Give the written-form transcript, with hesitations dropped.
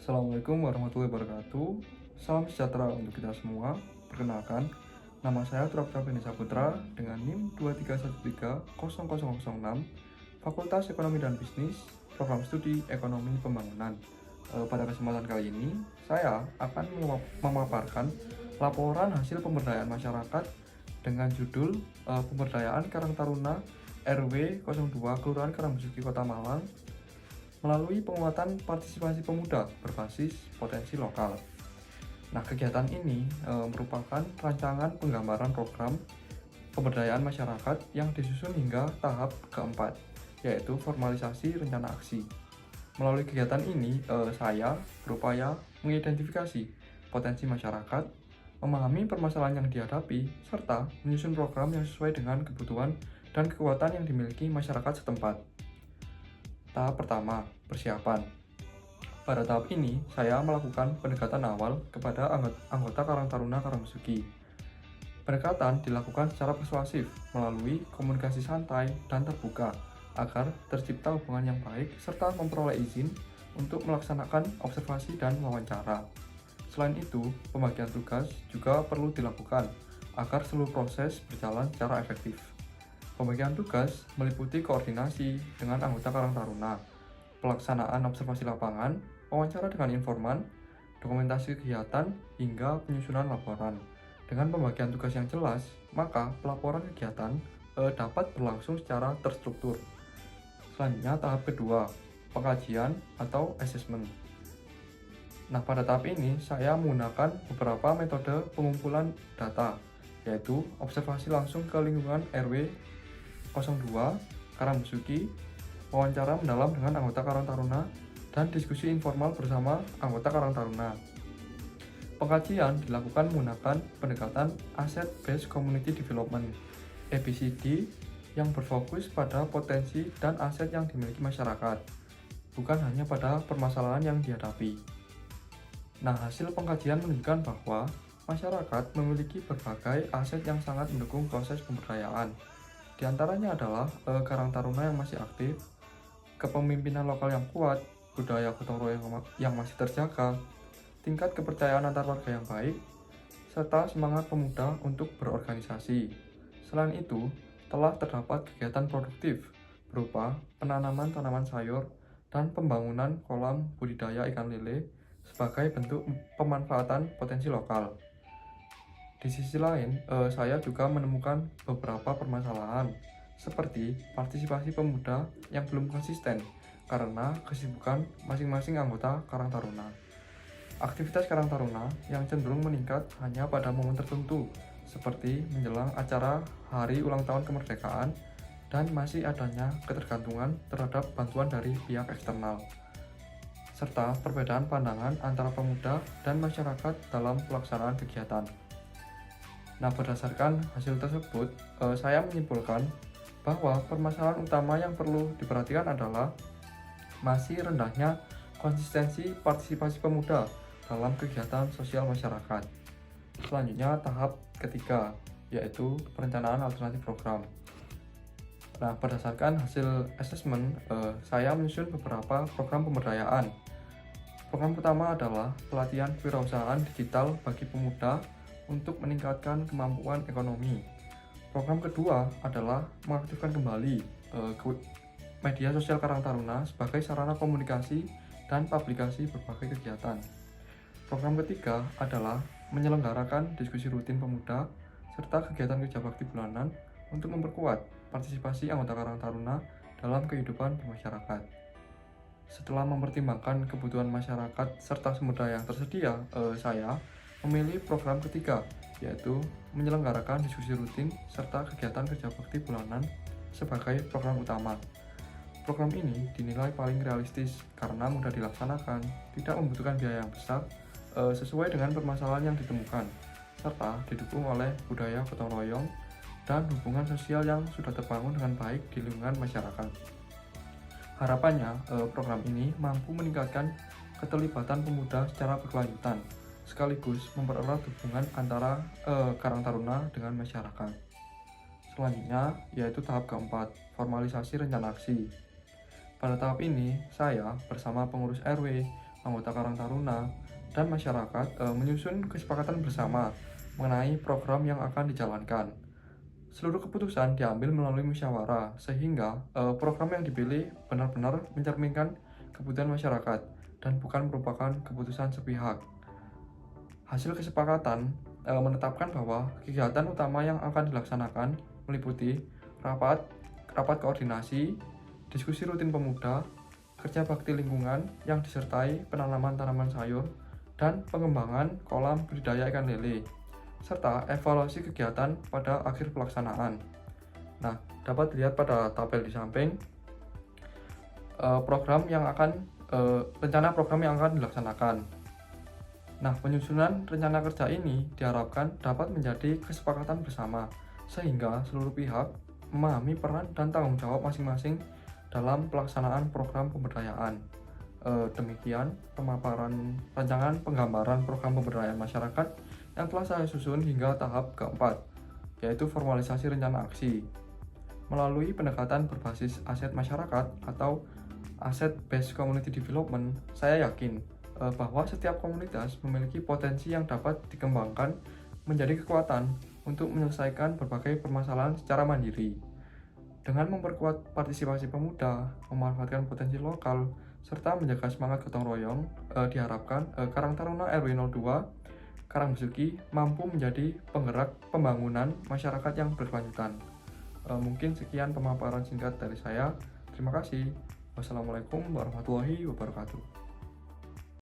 Assalamualaikum warahmatullahi wabarakatuh. Salam sejahtera untuk kita semua. Perkenalkan, nama saya Trokta Beni Saputra dengan NIM 231300006, Fakultas Ekonomi dan Bisnis, Program Studi Ekonomi Pembangunan. Pada kesempatan kali ini, saya akan memaparkan laporan hasil pemberdayaan masyarakat dengan judul Pemberdayaan Karang Taruna RW 02 Kelurahan Karangbesuki Kota Malang melalui penguatan partisipasi pemuda berbasis potensi lokal. Nah, kegiatan ini merupakan rancangan penggambaran program pemberdayaan masyarakat yang disusun hingga tahap keempat, yaitu formalisasi rencana aksi. Melalui kegiatan ini, saya berupaya mengidentifikasi potensi masyarakat, memahami permasalahan yang dihadapi, serta menyusun program yang sesuai dengan kebutuhan dan kekuatan yang dimiliki masyarakat setempat. Tahap pertama, persiapan. Pada tahap ini, saya melakukan pendekatan awal kepada anggota Karang Taruna Karangbesuki. Pendekatan dilakukan secara persuasif melalui komunikasi santai dan terbuka agar tercipta hubungan yang baik serta memperoleh izin untuk melaksanakan observasi dan wawancara. Selain itu, pembagian tugas juga perlu dilakukan agar seluruh proses berjalan secara efektif. Pembagian tugas meliputi koordinasi dengan anggota Karang Taruna, pelaksanaan observasi lapangan, wawancara dengan informan, dokumentasi kegiatan, hingga penyusunan laporan. Dengan pembagian tugas yang jelas, maka pelaporan kegiatan dapat berlangsung secara terstruktur. Selanjutnya tahap kedua, pengkajian atau assessment. Nah, pada tahap ini saya menggunakan beberapa metode pengumpulan data, yaitu observasi langsung ke lingkungan RW 02 Karangbesuki, wawancara mendalam dengan anggota Karang Taruna, dan diskusi informal bersama anggota Karang Taruna. Pengkajian dilakukan menggunakan pendekatan Asset Based Community Development (ABCD) yang berfokus pada potensi dan aset yang dimiliki masyarakat, bukan hanya pada permasalahan yang dihadapi. Nah, hasil pengkajian menunjukkan bahwa masyarakat memiliki berbagai aset yang sangat mendukung proses pemberdayaan. Di antaranya adalah Karang Taruna yang masih aktif, kepemimpinan lokal yang kuat, budaya gotong royong yang masih terjaga, tingkat kepercayaan antar warga yang baik, serta semangat pemuda untuk berorganisasi. Selain itu, telah terdapat kegiatan produktif berupa penanaman tanaman sayur dan pembangunan kolam budidaya ikan lele sebagai bentuk pemanfaatan potensi lokal. Di sisi lain, saya juga menemukan beberapa permasalahan, seperti partisipasi pemuda yang belum konsisten karena kesibukan masing-masing anggota Karang Taruna. Aktivitas Karang Taruna yang cenderung meningkat hanya pada momen tertentu, seperti menjelang acara Hari Ulang Tahun Kemerdekaan, dan masih adanya ketergantungan terhadap bantuan dari pihak eksternal, serta perbedaan pandangan antara pemuda dan masyarakat dalam pelaksanaan kegiatan. Nah, berdasarkan hasil tersebut, saya menyimpulkan bahwa permasalahan utama yang perlu diperhatikan adalah masih rendahnya konsistensi partisipasi pemuda dalam kegiatan sosial masyarakat. Selanjutnya, tahap ketiga, yaitu perencanaan alternatif program. Nah, berdasarkan hasil asesmen, saya menyusun beberapa program pemberdayaan. Program pertama adalah pelatihan kewirausahaan digital bagi pemuda untuk meningkatkan kemampuan ekonomi. Program kedua adalah mengaktifkan kembali media sosial Karang Taruna sebagai sarana komunikasi dan publikasi berbagai kegiatan. Program ketiga adalah menyelenggarakan diskusi rutin pemuda serta kegiatan kerja bakti bulanan untuk memperkuat partisipasi anggota Karang Taruna dalam kehidupan bermasyarakat. Setelah mempertimbangkan kebutuhan masyarakat serta sumber daya yang tersedia, saya memilih program ketiga, yaitu menyelenggarakan diskusi rutin serta kegiatan kerja bakti bulanan sebagai program utama. Program ini dinilai paling realistis karena mudah dilaksanakan, tidak membutuhkan biaya yang besar, sesuai dengan permasalahan yang ditemukan, serta didukung oleh budaya gotong royong dan hubungan sosial yang sudah terbangun dengan baik di lingkungan masyarakat. Harapannya, program ini mampu meningkatkan keterlibatan pemuda secara berkelanjutan, sekaligus mempererat hubungan antara Karang Taruna dengan masyarakat. Selanjutnya, yaitu tahap keempat, formalisasi rencana aksi. Pada tahap ini, saya bersama pengurus RW anggota Karang Taruna, dan masyarakat menyusun kesepakatan bersama mengenai program yang akan dijalankan. Seluruh keputusan diambil melalui musyawarah, sehingga program yang dipilih benar-benar mencerminkan kebutuhan masyarakat dan bukan merupakan keputusan sepihak. Hasil kesepakatan menetapkan bahwa kegiatan utama yang akan dilaksanakan meliputi rapat koordinasi, diskusi rutin pemuda, kerja bakti lingkungan yang disertai penanaman tanaman sayur, dan pengembangan kolam budidaya ikan lele, serta evaluasi kegiatan pada akhir pelaksanaan. Nah, dapat dilihat pada tabel di samping rencana program yang akan dilaksanakan. Nah, penyusunan rencana kerja ini diharapkan dapat menjadi kesepakatan bersama, sehingga seluruh pihak memahami peran dan tanggung jawab masing-masing dalam pelaksanaan program pemberdayaan. Demikian pemaparan rancangan penggambaran program pemberdayaan masyarakat yang telah saya susun hingga tahap keempat, yaitu formalisasi rencana aksi. Melalui pendekatan berbasis aset masyarakat atau Asset Based Community Development, saya yakin bahwa setiap komunitas memiliki potensi yang dapat dikembangkan menjadi kekuatan untuk menyelesaikan berbagai permasalahan secara mandiri. Dengan memperkuat partisipasi pemuda, memanfaatkan potensi lokal, serta menjaga semangat gotong royong, diharapkan Karang Taruna RW 02 Karangbesuki mampu menjadi penggerak pembangunan masyarakat yang berkelanjutan. Mungkin sekian pemaparan singkat dari saya. Terima kasih. Wassalamualaikum warahmatullahi wabarakatuh.